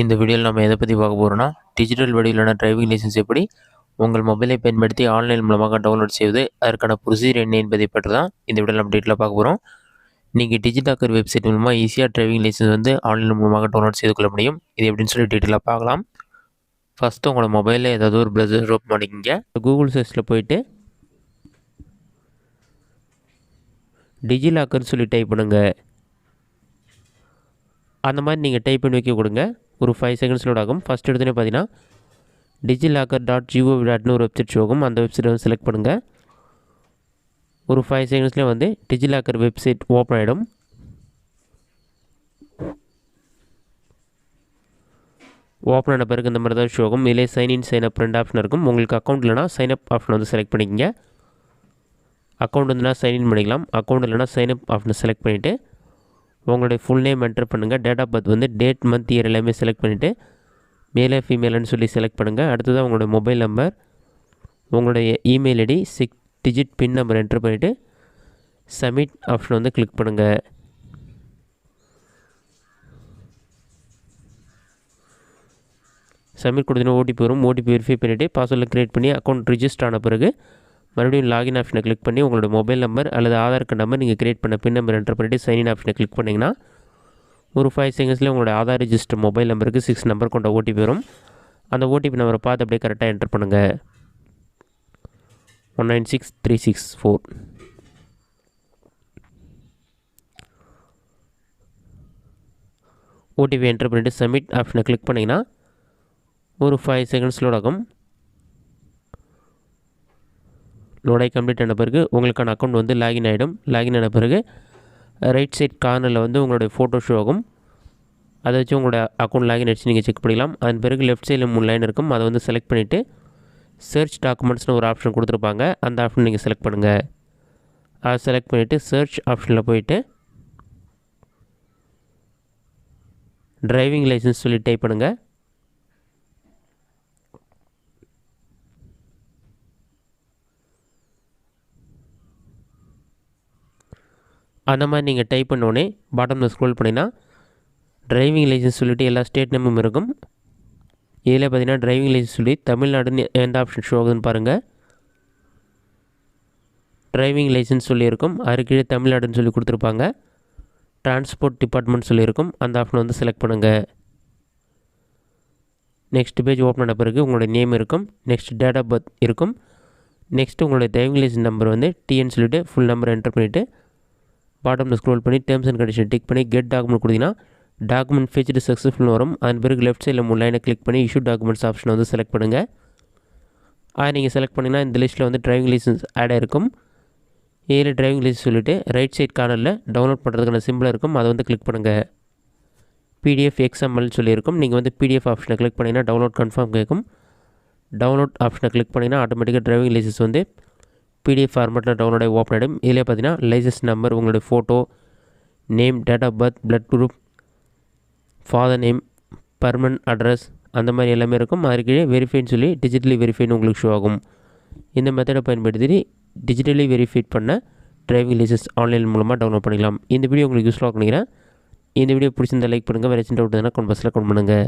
இந்த வீடியோவில் நம்ம எதை பற்றி பார்க்க போகிறோம்னா டிஜிட்டல் வடிவிலான டிரைவிங் லைசன்ஸ் எப்படி உங்கள் மொபைலை பயன்படுத்தி ஆன்லைன் மூலமாக டவுன்லோட் செய்வது அதற்கான ப்ரொசீஜர் என்ன என்பதை பற்றி தான் இந்த வீடியோவில் நம்ம டீட்டெயிலாக பார்க்க போகிறோம். நீங்கள் டிஜிலாக்கர் வெப்சைட் மூலமாக ஈஸியாக டிரைவிங் லைசன்ஸ் வந்து ஆன்லைன் மூலமாக டவுன்லோட் செய்து கொள்ள முடியும். இது எப்படின்னு சொல்லி டீட்டெயிலாக பார்க்கலாம். ஃபஸ்ட்டு உங்களோட மொபைலில் ஏதாவது ஒரு ப்ரௌசர் ஓப்பன் பண்ணிக்கிங்க. கூகுள் சர்ச்சில் போயிட்டு டிஜிலாக்கர்னு சொல்லி டைப் பண்ணுங்கள். அந்த மாதிரி நீங்கள் டைப் பண்ணி வைக்க கொடுங்க. ஒரு 5 செகண்ட்ஸ் லோட் ஆகும். ஃபஸ்ட் எடுத்துனே பார்த்தீங்கன்னா digillocker.gov.in ஒரு வெப்சைட் ஷோ ஆகும். அந்த வெப்சைட்டை வந்து செலக்ட் பண்ணுங்கள். ஒரு 5 செகண்ட்ஸ்லேயே வந்து டிஜிலாக்கர் வெப்சைட் ஓப்பன் ஆகிடும். ஓப்பன் ஆன பிறகு இந்த மாதிரி தான் ஷோ ஆகும். இதிலே சைன்இன் சைன்அப் 2 ஆப்ஷன் இருக்கும். உங்களுக்கு அக்கௌண்ட் இல்லைனா சைன்அப் ஆப்ஷன் வந்து செலக்ட் பண்ணிக்கங்க. அக்கௌண்ட் வந்துன்னா சைன்இன் பண்ணிக்கலாம். அக்கௌண்ட் இல்லைனா சைன்அப் ஆப்ஷனை செலக்ட் பண்ணிவிட்டு உங்களுடைய ஃபுல் நேம் என்டர் பண்ணுங்கள். டேட் ஆஃப் பர்த் வந்து டேட் மந்த் இயர் எல்லாமே செலக்ட் பண்ணிவிட்டு மேலே ஃபீமேல்னு சொல்லி செலக்ட் பண்ணுங்கள். அடுத்ததாக உங்களுடைய மொபைல் நம்பர், உங்களுடைய இமெயில் ஐடி, 6 டிஜிட் பின் நம்பர் என்டர் பண்ணிவிட்டு சப்மிட் ஆப்ஷன் வந்து கிளிக் பண்ணுங்கள். சப்மிட் கொடுத்தீங்கன்னா ஓடிபி வரும். ஓடிபி வெரிஃபை பண்ணிவிட்டு பாஸ்வேர்டில் க்ரியேட் பண்ணி அக்கௌண்ட் ரிஜிஸ்டர் ஆன பிறகு மறுபடியும் லாகின் ஆப்ஷனை கிளிக் பண்ணி உங்களோட மொபைல் நம்பர் அல்லது ஆதார் கார்டு நம்பர் நீங்கள் க்ரியேட் பண்ண பின் நம்பர் என்டர் பண்ணிவிட்டு சைன்இன் ஆப்ஷனை கிளிக் பண்ணிங்கன்னா ஒரு 5 செகண்ட்ஸில் உங்களோட ஆதார் ரிஜிஸ்டர் மொபைல் நம்பருக்கு 6 நம்பர் கொண்ட ஓடிபி வரும். அந்த ஓடிபி நம்பரை பார்த்து அப்படியே கரெக்டாக என்டர் பண்ணுங்கள். 196364. ஓடிபி என்டர் பண்ணிவிட்டு சப்மிட் ஆப்ஷனை கிளிக் பண்ணிங்கன்னா ஒரு 5 செகண்ட்ஸ் லோட் ஆகும். லோடாகி கம்ப்ளீட் ஆன பிறகு உங்களுக்கான அக்கௌண்ட் வந்து லாகின் ஆகிடும். லாகின் ஆன பிறகு ரைட் சைட் கார்னரில் வந்து உங்களுடைய ஃபோட்டோ ஷோ ஆகும். அதை வச்சு உங்களோட அக்கௌண்ட் லாகின் ஆகிடுச்சு நீங்கள் செக் பண்ணிக்கலாம். அதன் பிறகு லெஃப்ட் சைடில் 3 லைன் இருக்கும். அதை வந்து செலக்ட் பண்ணிவிட்டு சர்ச் டாக்குமெண்ட்ஸ்னு ஒரு ஆப்ஷன் கொடுத்துருப்பாங்க. அந்த ஆப்ஷன் நீங்கள் செலக்ட் பண்ணுங்கள். அதை செலக்ட் பண்ணிவிட்டு சர்ச் ஆப்ஷனில் போயிட்டு டிரைவிங் லைசன்ஸ் சொல்லி டைப் பண்ணுங்கள். அந்த மாதிரி நீங்கள் டைப் பண்ணோடனே பாட்டமில் ஸ்க்ரோல் பண்ணிங்கன்னா டிரைவிங் லைசன்ஸ் சொல்லிவிட்டு எல்லா ஸ்டேட் நேமும் இருக்கும். இதில் பார்த்தீங்கன்னா டிரைவிங் லைசன்ஸ் சொல்லி தமிழ்நாடுன்னு எந்த ஆப்ஷன் ஷோ ஆகுதுன்னு பாருங்கள். டிரைவிங் லைசன்ஸ் சொல்லியிருக்கும். அதுக்கு கீழே தமிழ்நாடுன்னு சொல்லி கொடுத்துருப்பாங்க. டிரான்ஸ்போர்ட் டிபார்ட்மெண்ட் சொல்லியிருக்கும். அந்த ஆப்ஷனை வந்து செலக்ட் பண்ணுங்கள். நெக்ஸ்ட் பேஜ் ஓப்பன் ஆன பிறகு உங்களுடைய நேம் இருக்கும். நெக்ஸ்ட் டேட் ஆஃப் பர்த் இருக்கும். நெக்ஸ்ட்டு உங்களுடைய டிரைவிங் லைசன்ஸ் நம்பர் வந்து டிஎன் சொல்லிவிட்டு ஃபுல் நம்பர் என்டர் பண்ணிவிட்டு பாட்டமில் ஸ்க்ரோல் பண்ணி டேர்ம்ஸ் அண்ட் கண்டிஷன் டிக் பண்ணி கெட் டாக்குமெண்ட் கொடுத்தீங்கன்னா டாக்குமெண்ட் ஃபீச்சர் சக்ஸஸ்ஃபுல் வரும். அதன் பிறகு லெஃப்ட் சைடில் 3 லைனை கிளிக் பண்ணி இஷ்யூ டாக்குமெண்ட்ஸ் ஆப்ஷனை வந்து செலக்ட் பண்ணுங்கள். அதை நீங்கள் செலக்ட் பண்ணிங்கன்னா இந்த லிஸ்ட்டில் வந்து டிரைவிங் லைசன்ஸ் ஆட் ஆகிருக்கும். இதில் டிரைவிங் லைசன்ஸ் சொல்லிவிட்டு ரைட் சைட் கார்னரில் டவுன்லோட் பண்ணுறதுக்கான சிம்பிளாக இருக்கும். அதை வந்து கிளிக் பண்ணுங்கள். பிடிஎஃப் எக்ஸ்எம்எல்னு சொல்லியிருக்கும். நீங்கள் வந்து பிடிஎஃப் ஆப்ஷனை கிளிக் பண்ணிங்கன்னா டவுன்லோட் கன்ஃபார்ம் கேட்கும். டவுன்லோட் ஆப்ஷனை கிளிக் பண்ணிங்கன்னா ஆட்டோமேட்டிக்காக டிரைவிங் லைசன்ஸ் வந்து பிடிஎஃப் ஃபார்மேட்டில் டவுன்லோட் ஆகி ஓப்பன் ஆகிடும். இதிலே பார்த்தீங்கன்னா லைசன்ஸ் நம்பர், உங்களுடைய photo, name, date of birth, blood group, father name, permanent address அந்த மாதிரி எல்லாமே இருக்கும். அதுக்கு வெரிஃபைன்னு சொல்லி டிஜிட்டலி வெரிஃபைன்னு உங்களுக்கு ஷோ ஆகும். இந்த மெத்தடை பயன்படுத்தி டிஜிட்டலி வெரிஃபைட் பண்ண டிரைவிங் லைசன்ஸ் ஆன்லைன் மூலமாக டவுன்லோட் பண்ணிக்கலாம். இந்த வீடியோ உங்களுக்கு யூஸ்ஃபுல்லாக நினைக்கிறேன். இந்த வீடியோ பிடிச்சிருந்தால் லைக் பண்ணுங்கள். வேறு சின்ன டவுட் இருந்தால் கமெண்ட் பாக்ஸில் கமெண்ட் பண்ணுங்கள்.